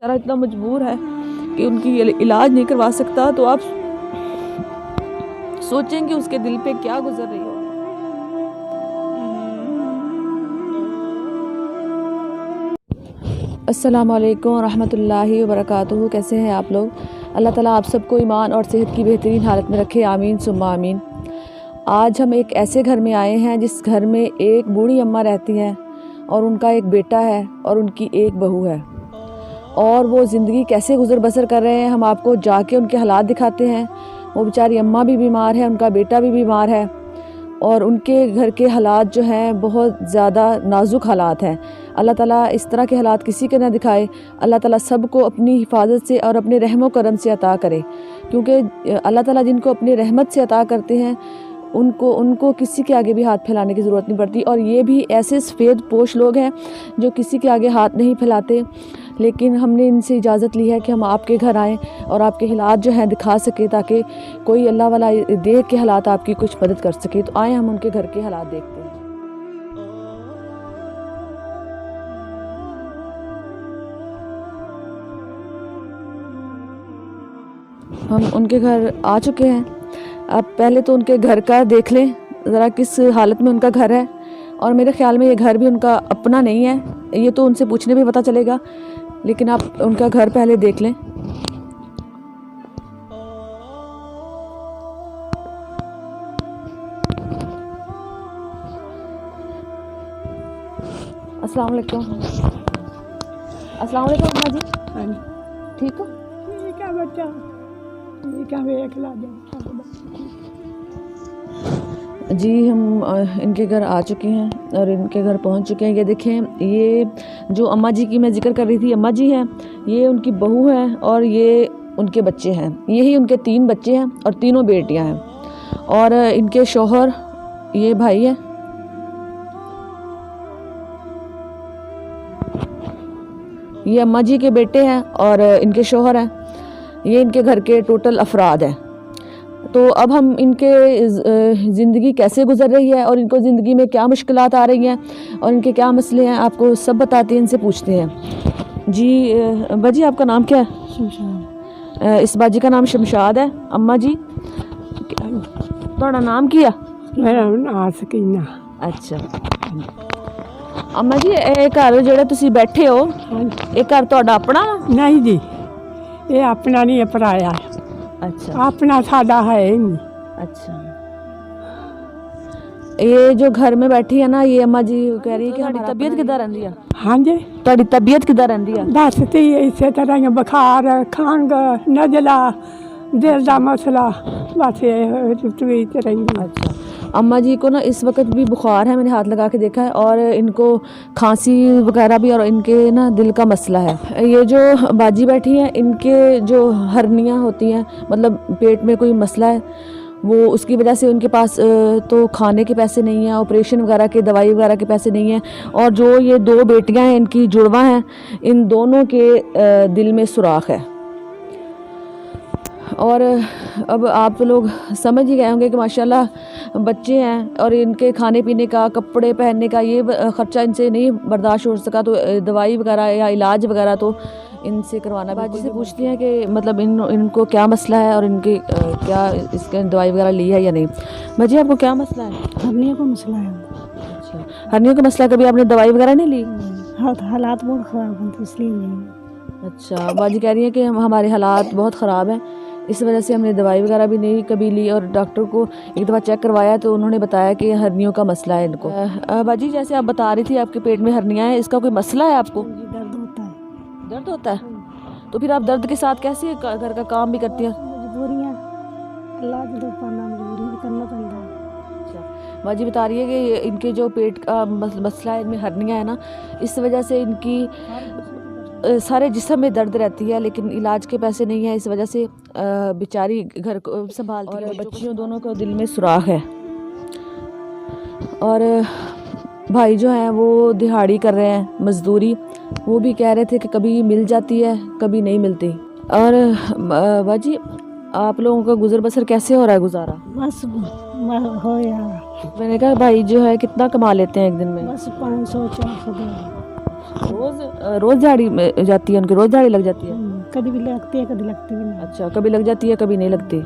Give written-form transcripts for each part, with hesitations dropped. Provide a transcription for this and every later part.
बेचारा इतना मजबूर है कि उनकी इलाज नहीं करवा सकता, तो आप सोचें कि उसके दिल पे क्या गुजर रही हो। अस्सलामु अलैकुम रहमतुल्लाहि व बरकातुहू। कैसे हैं आप लोग? अल्लाह ताला आप सबको ईमान और सेहत की बेहतरीन हालत में रखे, आमीन सुम्मा आमीन। आज हम एक ऐसे घर में आए हैं जिस घर में एक बूढ़ी अम्मा रहती हैं और उनका एक बेटा है और उनकी एक बहू है, और वो ज़िंदगी कैसे गुजर बसर कर रहे हैं हम आपको जाके उनके हालात दिखाते हैं। वो बेचारी अम्मा भी बीमार है, उनका बेटा भी बीमार है और उनके घर के हालात जो हैं बहुत ज़्यादा नाजुक हालात हैं। अल्लाह ताला इस तरह के हालात किसी के ना दिखाए। अल्लाह ताला सबको अपनी हिफाजत से और अपने रहमो करम से अता करे, क्योंकि अल्लाह ताला जिनको अपनी रहमत से अता करते हैं उनको किसी के आगे भी हाथ फैलाने की ज़रूरत नहीं पड़ती। और ये भी ऐसे सफ़ेद पोश लोग हैं जो किसी के आगे हाथ नहीं फैलाते, लेकिन हमने इनसे इजाज़त ली है कि हम आपके घर आएँ और आपके हालात जो हैं दिखा सके, ताकि कोई अल्लाह वाला देख के हालात आपकी कुछ मदद कर सके। तो आएँ हम उनके घर के हालात देखते हैं। हम उनके घर आ चुके हैं। अब पहले तो उनके घर का देख लें ज़रा किस हालत में उनका घर है, और मेरे ख़्याल में ये घर भी उनका अपना नहीं है, ये तो उनसे पूछने में पता चलेगा, लेकिन आप उनका घर पहले देख लें। अस्सलाम वालेकुम। अस्सलाम वालेकुम अम्मा जी। हाँ जी, ठीक हो? ठीक है बच्चा, ठीक है वे खिला दे। जी हम इनके घर आ चुके हैं और इनके घर पहुंच चुके हैं। ये देखें, ये जो अम्मा जी की मैं जिक्र कर रही थी, अम्मा जी हैं, ये उनकी बहू है और ये उनके बच्चे हैं। यही उनके 3 बच्चे हैं और तीनों बेटियां हैं, और इनके शौहर ये भाई हैं। ये अम्मा जी के बेटे हैं और इनके शौहर हैं। ये इनके घर के टोटल अफराद हैं। तो अब हम इनके ज़िंदगी कैसे गुजर रही है और इनको ज़िंदगी में क्या मुश्किलात आ रही हैं और इनके क्या मसले हैं, आपको सब बताते हैं, इनसे पूछते हैं। जी बाजी, आपका नाम क्या है? शमशाद। इस बाजी का नाम शमशाद है। अम्मा जी थोड़ा नाम किया? मेरा नाम सकीना। अच्छा अम्मा जी, ये घर जेड़ा तुसी बैठे हो, ये घर तुहाडा अपना? नहीं जी, ये अपना नहीं है, पराया। अच्छा, अपना साडा है ही नहीं। अच्छा। ये जो घर में बैठी है ना, ये अम्मा जी कह रही है कि हमारी तबीयत किधर रहती है? हाँ जी, ਤੁਹਾਡੀ तबीयत किधर रहती है? बस ती इसे तरह ही बुखार, खंघ, नजला, दिल का मसला, बस ये तबीयत रहेंगी। अच्छा, अम्मा जी को ना इस वक्त भी बुखार है, मैंने हाथ लगा के देखा है, और इनको खांसी वगैरह भी, और इनके ना दिल का मसला है। ये जो बाजी बैठी हैं, इनके जो हर्नियाँ होती हैं, मतलब पेट में कोई मसला है, वो उसकी वजह से उनके पास तो खाने के पैसे नहीं हैं, ऑपरेशन वगैरह के, दवाई वगैरह के पैसे नहीं हैं। और जो ये 2 बेटियां हैं, इनकी जुड़वा हैं, इन दोनों के दिल में सुराख है। और अब आप लोग समझ ही गए होंगे कि माशाल्लाह बच्चे हैं और इनके खाने पीने का, कपड़े पहनने का ये ख़र्चा इनसे नहीं बर्दाश्त हो सका, तो दवाई वगैरह या इलाज वगैरह तो इनसे करवाना। बाजी से पूछती हैं कि मतलब इनको क्या मसला है और इनके क्या इसके दवाई वगैरह ली है या नहीं। बाजी, आपको क्या मसला है? हरनियों का मसला है। अच्छा, हरनियों का मसला, कभी आपने दवाई वगैरह नहीं ली? हालात बहुत ख़राब हैं, इसलिए नहीं। अच्छा, बाजी कह रही है कि हमारे हालात बहुत ख़राब हैं, इस वजह से हमने दवाई वगैरह भी नहीं कभी ली, और डॉक्टर को एक दफ़ा चेक करवाया तो उन्होंने बताया कि हर्नियों का मसला है इनको। बाजी, जैसे आप बता रही थी आपके पेट में हर्नियाँ हैं, इसका कोई मसला है आपको? दर्द होता है। दर्द होता है? तो फिर आप दर्द के साथ कैसे घर का काम भी करती हैं? मजबूरियाँ, अल्लाह की तरफ पाना, मजबूरी करना पड़ता है। अच्छा, बाजी बता रही है कि इनके जो पेट का मसला है, इनमें हर्नियाँ है ना, इस वजह से इनकी सारे जिस्म में दर्द रहती है, लेकिन इलाज के पैसे नहीं है, इस वजह से बेचारी घर को संभालती है, और बच्चियों दोनों को दिल में सुराख है। और भाई जो हैं वो दिहाड़ी कर रहे हैं, मजदूरी, वो भी कह रहे थे कि कभी मिल जाती है, कभी नहीं मिलती। और बाजी, आप लोगों का गुजर बसर कैसे हो रहा है, गुजारा? बस हो यार। मैंने कहा भाई जो है कितना कमा लेते हैं एक दिन में? बस 500 400। रोज़ झाड़ी में जाती है, उनकी रोज़ झाड़ी लग जाती है? कभी भी लगती है, कभी लगती भी नहीं। अच्छा, कभी लग जाती है कभी नहीं लगती।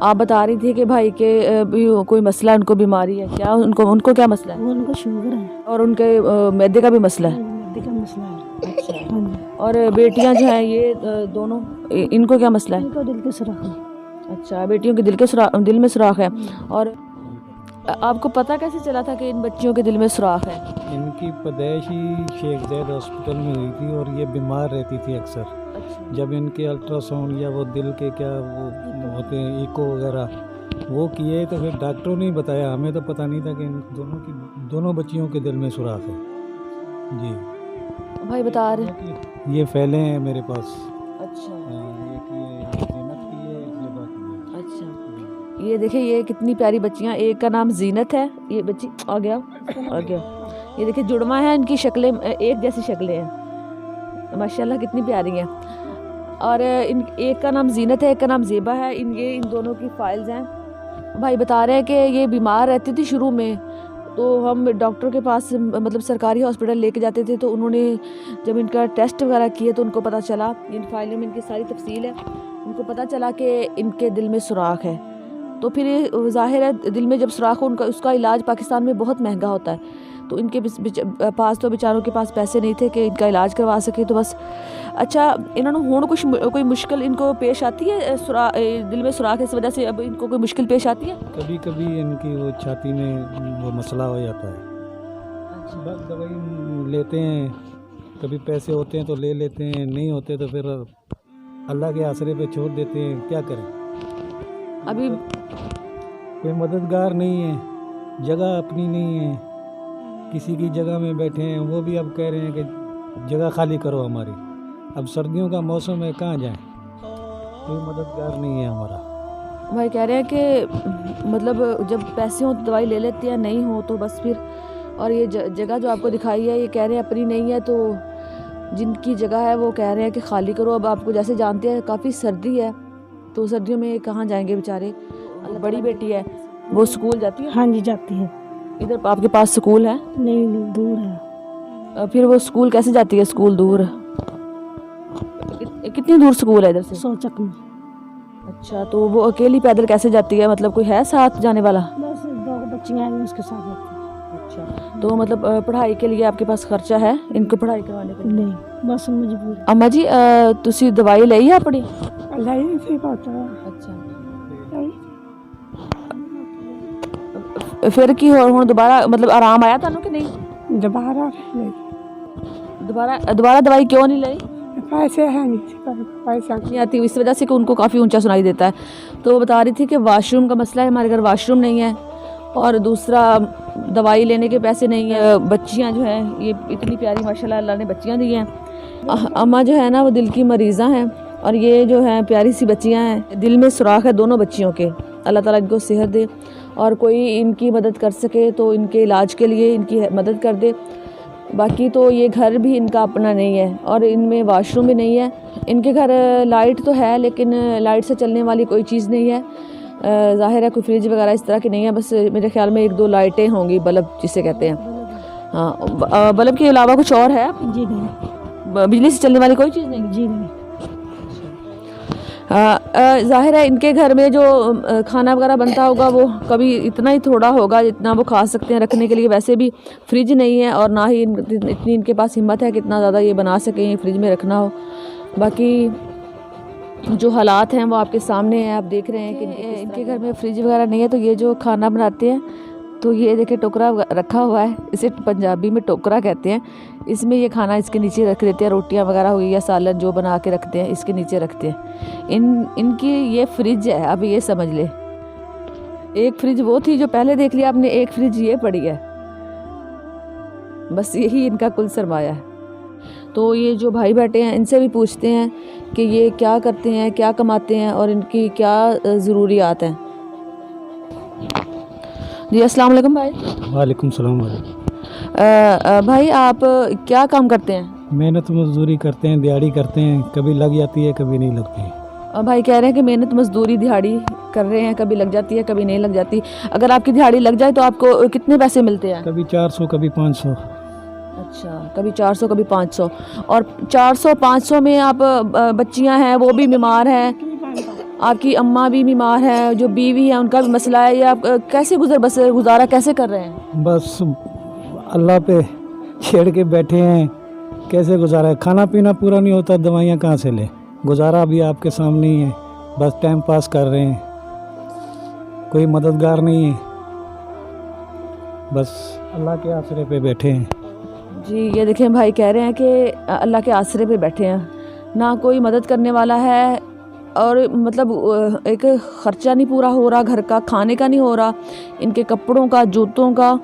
आप बता रही थी कि भाई के भी कोई मसला है, उनको बीमारी है क्या? उनको क्या मसला है? उनको शुगर है और उनके मैदे का भी मसला है? मैदे का मसला है। अच्छा। हाँ जी। और बेटियां जो हैं ये दोनों, इनको क्या मसला है? इनको दिल के सुराख है। अच्छा, बेटियों के दिल में सुराख है। और आपको पता कैसे चला था कि इन बच्चियों के दिल में सुराख है? इनकी पैदाइश ही शेख ज़ैद हॉस्पिटल में हुई थी और ये बीमार रहती थी अक्सर। अच्छा। जब इनके अल्ट्रासाउंड या वो दिल के क्या वो होते हैं इको वगैरह वो किए तो फिर डॉक्टरों ने ही बताया, हमें तो पता नहीं था कि इन दोनों बच्चियों के दिल में सुराख है। जी भाई बता रहे। ये फैले हैं मेरे पास। अच्छा। एक ये ज़ीनत की है, एक ये बाकी है। अच्छा, ये देखिए ये कितनी प्यारी बच्चियाँ, एक का नाम जीनत है, ये बच्ची आ गया। ये देखिए जुड़वा है, इनकी शक्लें एक जैसी शक्लें हैं माशाल्लाह, कितनी प्यारी हैं। और एक का नाम जीनत है, एक का नाम ज़ेबा है। इन दोनों की फाइल्स हैं। भाई बता रहे हैं कि ये बीमार रहती थी शुरू में, तो हम डॉक्टर के पास मतलब सरकारी हॉस्पिटल लेके जाते थे, तो उन्होंने जब इनका टेस्ट वगैरह किए तो उनको पता चला, इन फाइलों में इनकी सारी तफसील है, उनको पता चला कि इनके दिल में सुराख है। तो फिर ज़ाहिर है दिल में जब सुराख हो उसका इलाज पाकिस्तान में बहुत महंगा होता है, तो इनके पास तो बेचारों के पास पैसे नहीं थे कि इनका इलाज करवा सके, तो बस। अच्छा, इन्होंने हुण कोई मुश्किल इनको पेश आती है दिल में सुराख इस वजह से अब इनको कोई मुश्किल पेश आती है? कभी कभी इनकी वो छाती में वो मसला हो जाता है। अच्छा। बस दवाई लेते हैं, कभी पैसे होते हैं तो ले लेते हैं, नहीं होते तो फिर अल्लाह के आसरे पे छोड़ देते हैं। क्या करें, अभी कोई मददगार नहीं है, जगह अपनी नहीं है, किसी की जगह में बैठे हैं, वो भी अब कह रहे हैं कि जगह खाली करो हमारी। अब सर्दियों का मौसम है, कहाँ जाएं, कोई मददगार नहीं है हमारा। भाई कह रहे हैं कि मतलब जब पैसे हो तो दवाई ले लेते हैं, नहीं हो तो बस फिर। और ये जगह जो आपको दिखाई है ये कह रहे हैं अपनी नहीं है, तो जिनकी जगह है वो कह रहे हैं कि खाली करो। अब आपको जैसे जानते हैं काफ़ी सर्दी है, तो सर्दियों में कहाँ जाएंगे बेचारे। बड़ी बेटी है, वो स्कूल जाती है? हाँ जी, जाती है। इधर आपके पास स्कूल है? नहीं, दूर है। फिर वो स्कूल कैसे जाती है? स्कूल दूर है। कितनी दूर स्कूल है इधर से? सोचक में। अच्छा, तो वो अकेली पैदल कैसे जाती है? मतलब कोई है साथ जाने वाला? बस 2 बच्चियाँ हैं उसके साथ जाती हैं। अच्छा, तो मतलब पढ़ाई के लिए आपके पास खर्चा है इनको पढ़ाई करवाने के लिए? नहीं, बस मजबूर। अम्मा जी तुसी दवाई ਲਈ ਆ ਆਪਣੀ? नहीं सी पता। अच्छा, ਫਿਰ ਕੀ ਹੋਰ ਹੁਣ ਦੁਬਾਰਾ मतलब आराम आया ਤੁਹਾਨੂੰ कि नहीं? दोबारा नहीं। दोबारा दवाई क्यों नहीं ली? पैसे हैं नहीं, पैसा नहीं आती इस वजह से कि उनको काफ़ी ऊंचा सुनाई देता है। तो वो बता रही थी कि वाशरूम का मसला है, हमारे घर वाशरूम नहीं है, और दूसरा दवाई लेने के पैसे नहीं है। बच्चियां जो हैं ये इतनी प्यारी माशाल्लाह अल्लाह ने बच्चियां दी हैं। अम्मा जो है ना वो दिल की मरीज़ा हैं, और ये जो हैं प्यारी सी बच्चियां हैं, दिल में सुराख है दोनों बच्चियों के। अल्लाह ताला इनको सेहत दे, और कोई इनकी मदद कर सके तो इनके इलाज के लिए इनकी मदद कर दे। बाकी तो ये घर भी इनका अपना नहीं है, और इनमें वाशरूम भी नहीं है। इनके घर लाइट तो है, लेकिन लाइट से चलने वाली कोई चीज़ नहीं है। ज़ाहिर है कोई फ्रिज वगैरह इस तरह की नहीं है, बस मेरे ख्याल में 1-2 लाइटें होंगी, बल्ब जिसे कहते हैं। हाँ, बल्ब के अलावा कुछ और है? जी नहीं। बिजली से चलने वाली कोई चीज़ नहीं? जी नहीं। ज़ाहिर है इनके घर में जो खाना वगैरह बनता होगा वो कभी इतना ही थोड़ा होगा जितना वो खा सकते हैं रखने के लिए। वैसे भी फ्रिज नहीं है, और ना ही इतनी इनके पास हिम्मत है कि इतना ज़्यादा ये बना सकें फ्रिज में रखना हो। बाकी जो हालात हैं वो आपके सामने हैं, आप देख रहे हैं कि इनके घर में फ्रिज वगैरह नहीं है। तो ये जो खाना बनाते हैं, तो ये देखिए टोकरा रखा हुआ है, इसे पंजाबी में टोकरा कहते हैं। इसमें ये खाना इसके नीचे रख देते हैं, रोटियां वगैरह हुई या सालन जो बना के रखते हैं इसके नीचे रखते हैं। इनकी ये फ्रिज है, अब ये समझ ले। एक फ्रिज वो थी जो पहले देख लिया आपने, एक फ्रिज ये पड़ी है, बस यही इनका कुल सरमाया है। तो ये जो भाई बैठे हैं इनसे भी पूछते हैं कि ये क्या करते हैं, क्या कमाते हैं, और इनकी क्या ज़रूरियात हैं। जी अस्सलाम वालेकुम भाई। वालेकुम सलाम। भाई आप क्या काम करते हैं? मेहनत मजदूरी करते हैं, दिहाड़ी करते हैं, कभी लग जाती है कभी नहीं लगती। भाई कह रहे हैं कि मेहनत मजदूरी दिहाड़ी कर रहे हैं, कभी लग जाती है कभी नहीं लग जाती। अगर आपकी दिहाड़ी लग जाए तो आपको कितने पैसे मिलते हैं? कभी 400 कभी 500। अच्छा, कभी 400 कभी 500। और 400-500 में आप बच्चियां हैं वो भी बीमार हैं, आपकी अम्मा भी बीमार है, जो बीवी है उनका भी मसला है, ये आप कैसे गुजारा कैसे कर रहे हैं? बस अल्लाह पे छेड़ के बैठे हैं, कैसे गुजारा है। खाना पीना पूरा नहीं होता, दवाइयाँ कहाँ से लें। गुजारा भी आपके सामने ही है, बस टाइम पास कर रहे हैं, कोई मददगार नहीं है, बस अल्लाह के आसरे पे बैठे हैं। जी ये देखें भाई कह रहे हैं कि अल्लाह के आसरे पे बैठे हैं, ना कोई मदद करने वाला है, और मतलब एक ख़र्चा नहीं पूरा हो रहा, घर का खाने का नहीं हो रहा, इनके कपड़ों का, जूतों का,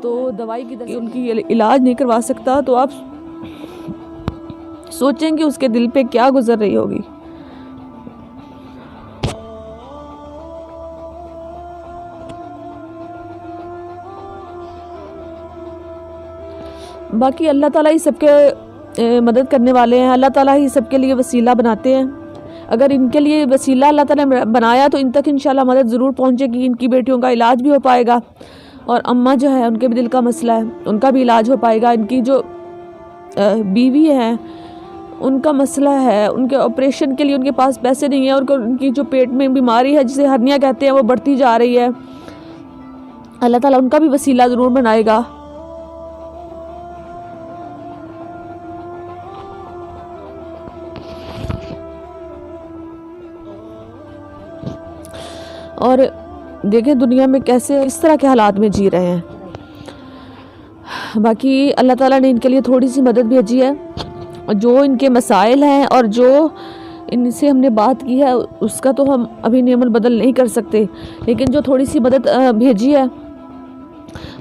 तो दवाई की उनकी इलाज नहीं करवा सकता। तो आप सोचें कि उसके दिल पे क्या गुजर रही होगी। बाकी अल्लाह ताला ही सबके मदद करने वाले हैं, अल्लाह ताला ही सबके लिए वसीला बनाते हैं। अगर इनके लिए वसीला अल्लाह ताला ने बनाया तो इन तक इंशाल्लाह मदद ज़रूर पहुंचेगी, इनकी बेटियों का इलाज भी हो पाएगा, और अम्मा जो है उनके भी दिल का मसला है, उनका भी इलाज हो पाएगा। इनकी जो बीवी है उनका मसला है, उनके ऑपरेशन के लिए उनके पास पैसे नहीं है, और उनकी जो पेट में बीमारी है जिसे हर्निया कहते हैं वो बढ़ती जा रही है। अल्लाह ताला उनका भी वसीला ज़रूर बनाएगा। और देखें दुनिया में कैसे इस तरह के हालात में जी रहे हैं। बाकी अल्लाह ताला ने इनके लिए थोड़ी सी मदद भेजी है, और जो इनके मसाइल हैं और जो इनसे हमने बात की है उसका तो हम अभी नेमल बदल नहीं कर सकते, लेकिन जो थोड़ी सी मदद भेजी है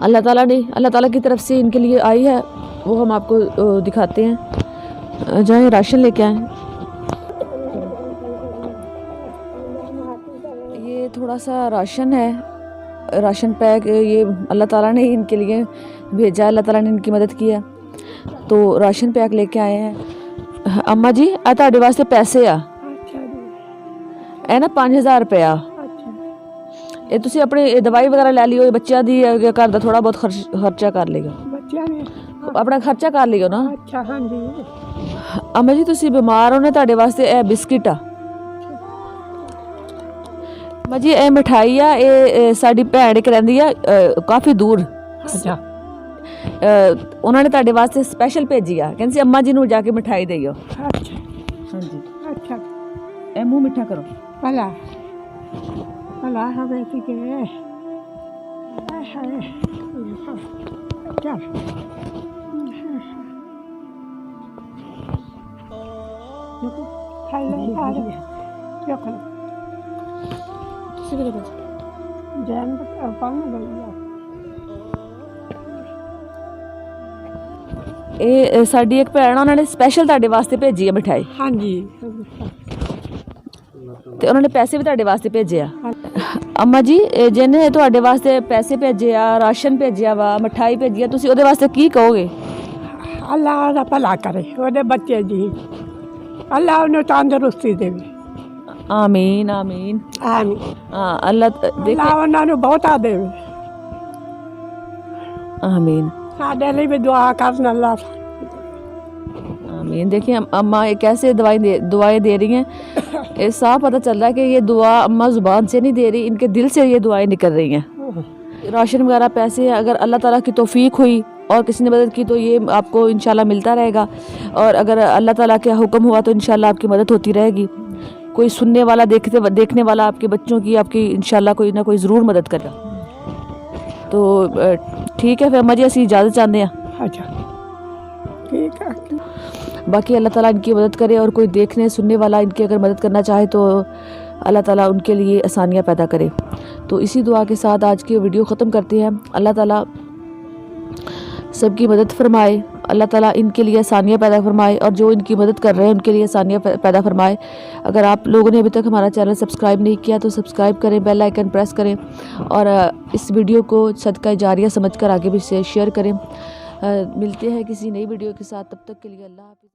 अल्लाह ताला की तरफ से इनके लिए आई है, वो हम आपको दिखाते हैं। जाएं राशन लेके आएँ। ये थोड़ा सा राशन है, राशन पैक, ये अल्लाह ताला ने इनके लिए भेजा, अल्लाह ताला ने इनकी मदद की है, तो राशन पैक लेके आए हैं। अम्मा जी आ ਤੁਹਾਡੇ वास्ते पैसे आ ਇਹ ना 5000 रुपया, ये तुसी अपनी दवाई वगैरह लै लियो, बच्चों दी घर दा थोड़ा बहुत खर्चा कर लियो, अपना खर्चा कर लियो ना। अच्छा हाँ जी। अम्मा जी तुसी बीमार हो ना, ਤੁਹਾਡੇ वास्ते ਇਹ बिस्किट आ। अम्मा जी ਇਹ मिठाई आ, ਇਹ ਸਾਡੀ ਭੈਣ ਇੱਕ ਰਹਿੰਦੀ ਆ ਕਾਫੀ ਦੂਰ। अच्छा उन्होंने ਤੁਹਾਡੇ वास्ते स्पेशल भेजी आ, कहंदी अम्मा जी नूं जाके मिठाई देइयो। अच्छा हाँ जी, अच्छा ए मुंह मिठा करो। भला भला हमें के चल खाई ले क्या खा जैन पानी गई ਇਹ ਸਾਡੀ ਇੱਕ ਭੈਣ ਉਹਨਾਂ ਨੇ ਸਪੈਸ਼ਲ ਤੁਹਾਡੇ ਵਾਸਤੇ ਭੇਜੀ ਹੈ ਮਿਠਾਈ, हाँ जी ਤੇ ਉਹਨਾਂ ਨੇ ਪੈਸੇ ਵੀ ਤੁਹਾਡੇ ਵਾਸਤੇ ਭੇਜੇ ਆ। ਅੰਮਾ ਜੀ ਜਿਹਨੇ ਤੁਹਾਡੇ ਵਾਸਤੇ ਪੈਸੇ ਭੇਜੇ ਆ, ਰਾਸ਼ਨ ਭੇਜਿਆ ਵਾ, ਮਿਠਾਈ ਭੇਜੀ ਆ, ਤੁਸੀਂ ਉਹਦੇ ਵਾਸਤੇ ਕੀ ਕਹੋਗੇ? अल्लाह का भला करे ਉਹਦੇ ਬੱਚੇ ਜੀ, अल्लाह उन्हें तंदुरुस्ती देवे। आमीन आमीन आमीन। हाँ अल्लाह अल्लाह ਉਹਨਾਂ ਨੂੰ ਬਹੁਤਾ ਦੇਵੇ। आमीन ਸਾਡੇ ਲਈ ਵੀ दुआ करना अल्लाह। आमीन। देखिए अम्मा ये कैसे दुआएं दे रही हैं, ये साफ पता चल रहा है कि ये दुआ अम्मा ज़ुबान से नहीं दे रही, इनके दिल से ये दुआएं निकल रही हैं। राशन वगैरह पैसे अगर अल्लाह ताला की तौफीक हुई और किसी ने मदद की तो ये आपको इंशाल्लाह मिलता रहेगा, और अगर अल्लाह ताला का हुक्म हुआ तो इंशाल्लाह आपकी मदद होती रहेगी। कोई सुनने वाला देखने वाला आपके बच्चों की आपकी इंशाल्लाह कोई ना कोई ज़रूर मदद करेगा। तो ठीक है फिर अम्मा जी असी इजाज़त चाहते हैं। अच्छा ठीक है। बाकी अल्लाह ताला इनकी मदद करे, और कोई देखने सुनने वाला इनकी अगर मदद करना चाहे तो अल्लाह ताला उनके लिए आसानियाँ पैदा करे। तो इसी दुआ के साथ आज की वीडियो ख़त्म करते हैं। अल्लाह ताला सबकी मदद फरमाए, अल्लाह ताला इनके लिए आसानियाँ पैदा फरमाए, और जो इनकी मदद कर रहे हैं उनके लिए आसानियाँ पैदा फरमाए। अगर आप लोगों ने अभी तक हमारा चैनल सब्सक्राइब नहीं किया तो सब्सक्राइब करें, बेल आइकन प्रेस करें, और इस वीडियो को सदका जारिया समझकर आगे भी शेयर करें। मिलते हैं किसी नई वीडियो के साथ, तब तक के लिए अल्लाह हाफ़िज़।